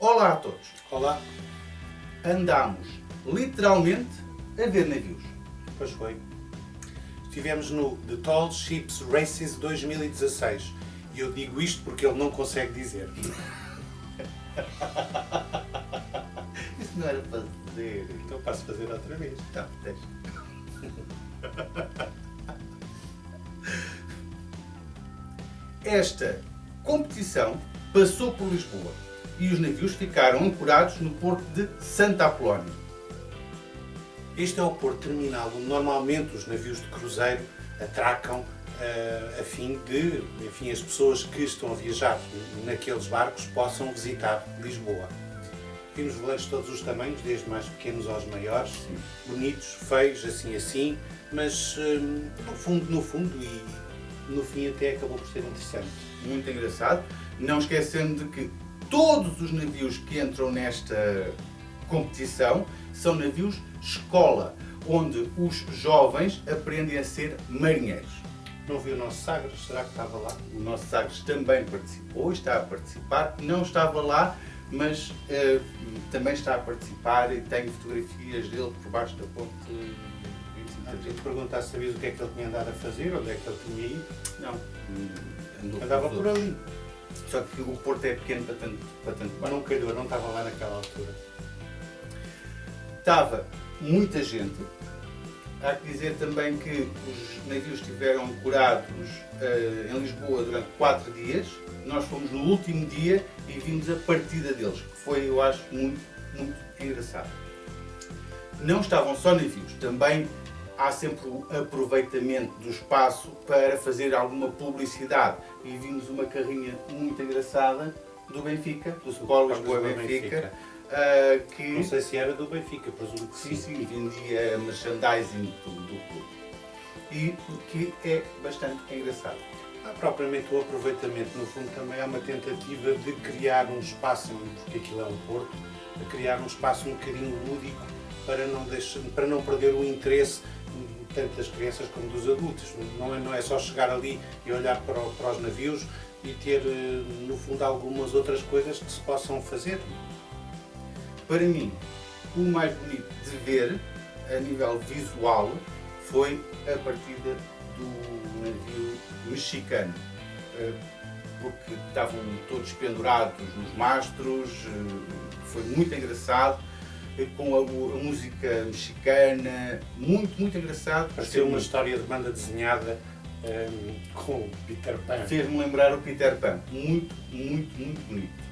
Olá a todos! Olá, Andámos literalmente a ver navios. pois foi. Estivemos no The Tall Ships Races 2016 e eu digo isto porque ele não consegue dizer. Isso não era para dizer. Então passo a fazer outra vez. Não, deixa. Esta competição passou por Lisboa e os navios ficaram ancorados no porto de Santa Apolónia. Este é o porto terminal onde normalmente os navios de cruzeiro atracam a fim de, as pessoas que estão a viajar naqueles barcos possam visitar Lisboa. Vimos veleiros de todos os tamanhos, desde mais pequenos aos maiores, Sim. bonitos, feios, assim, mas no fundo e no fim até acabou por ser interessante. Muito engraçado. Não esquecendo de que todos os navios que entram nesta competição são navios escola, onde os jovens aprendem a ser marinheiros. Não vi o nosso Sagres, será que estava lá? O nosso Sagres também participou, está a participar, não estava lá, mas também está a participar e tenho fotografias dele por baixo da ponte 25 de Eu Abril. te perguntar se sabias o que é que ele tinha andado a fazer, onde é que ele tinha ido. Não, andou Andava pelos por outros. ali. Só que o porto é pequeno para tanto Mas barco. não calhou, não estava lá naquela altura. Estava muita gente. Há que dizer também que os navios estiveram ancorados em Lisboa durante 4 dias. Nós fomos no último dia e vimos a partida deles, que foi, eu acho, muito engraçado. Não estavam só navios, também há sempre o aproveitamento do espaço para fazer alguma publicidade. E vimos uma carrinha muito engraçada do Benfica, do Sport Lisboa Benfica, que Não sei se era do Benfica, presumo que sim, vendia merchandising do clube. E que é bastante engraçado. Há propriamente o aproveitamento, no fundo também há uma tentativa de criar um espaço, porque aquilo é um porto, de criar um espaço um bocadinho lúdico para não perder o interesse tanto das crianças como dos adultos. Não é só chegar ali e olhar para os navios e ter, no fundo, algumas outras coisas que se possam fazer. Para mim, o mais bonito de ver, a nível visual, foi a partida do navio mexicano. Porque estavam todos pendurados nos mastros, foi muito engraçado, com a música mexicana, muito engraçado. Pareceu uma história de banda desenhada com o Peter Pan. Fez-me lembrar o Peter Pan. Muito bonito.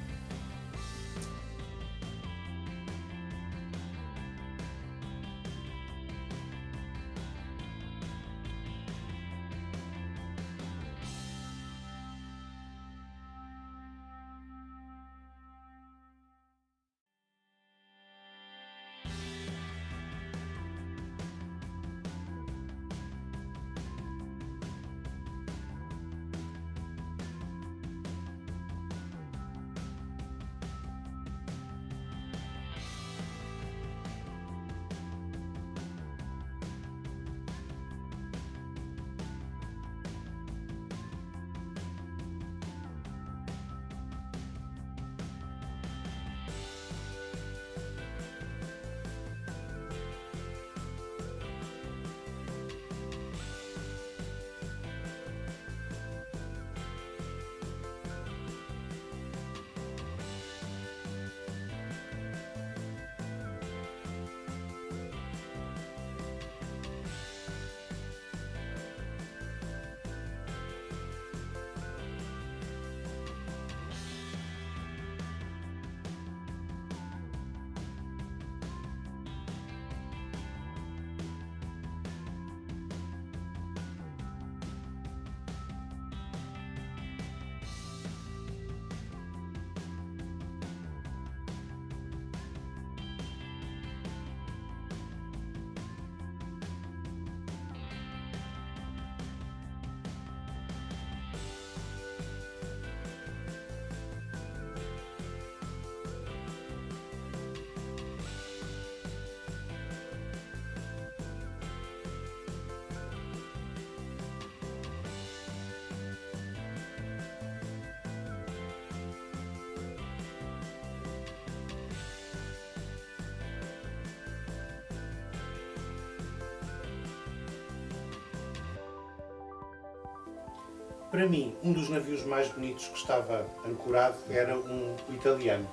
Para mim, um dos navios mais bonitos que estava ancorado era o italiano.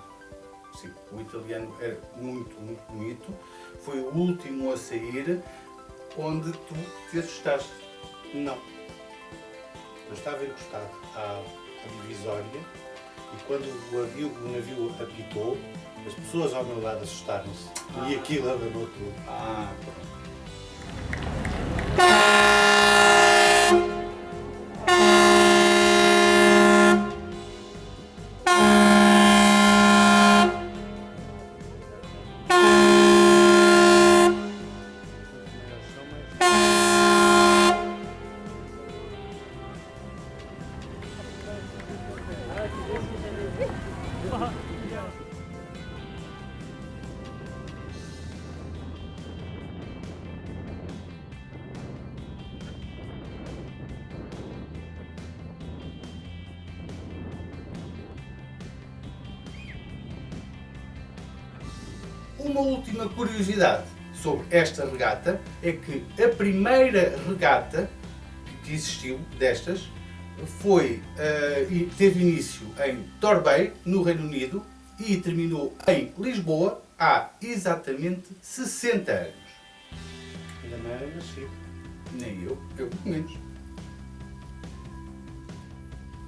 Sim, o italiano era muito, muito bonito. Foi o último a sair, onde tu te assustaste. Não. Eu estava encostado à divisória e quando o navio apitou, as pessoas ao meu lado assustaram-se. E aquilo abanou tudo. Pronto. Uma última curiosidade sobre esta regata é que a primeira regata que existiu destas foi e teve início em Torbay, no Reino Unido, e terminou em Lisboa há exatamente 60 anos. Ainda não era nascido. Nem eu pelo menos.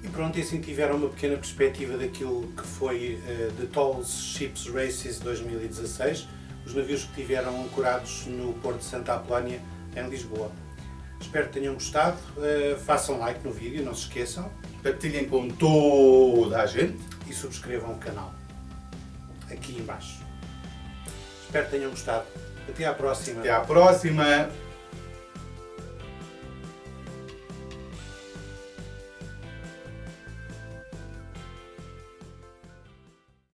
E pronto, e assim tiveram uma pequena perspectiva daquilo que foi The Tall Ships Races 2016, os navios que tiveram ancorados no Porto de Santa Apolónia, em Lisboa. Espero que tenham gostado, façam like no vídeo, não se esqueçam. Partilhem com toda a gente. E subscrevam o canal, aqui em baixo. Espero que tenham gostado. Até à próxima. Até à próxima!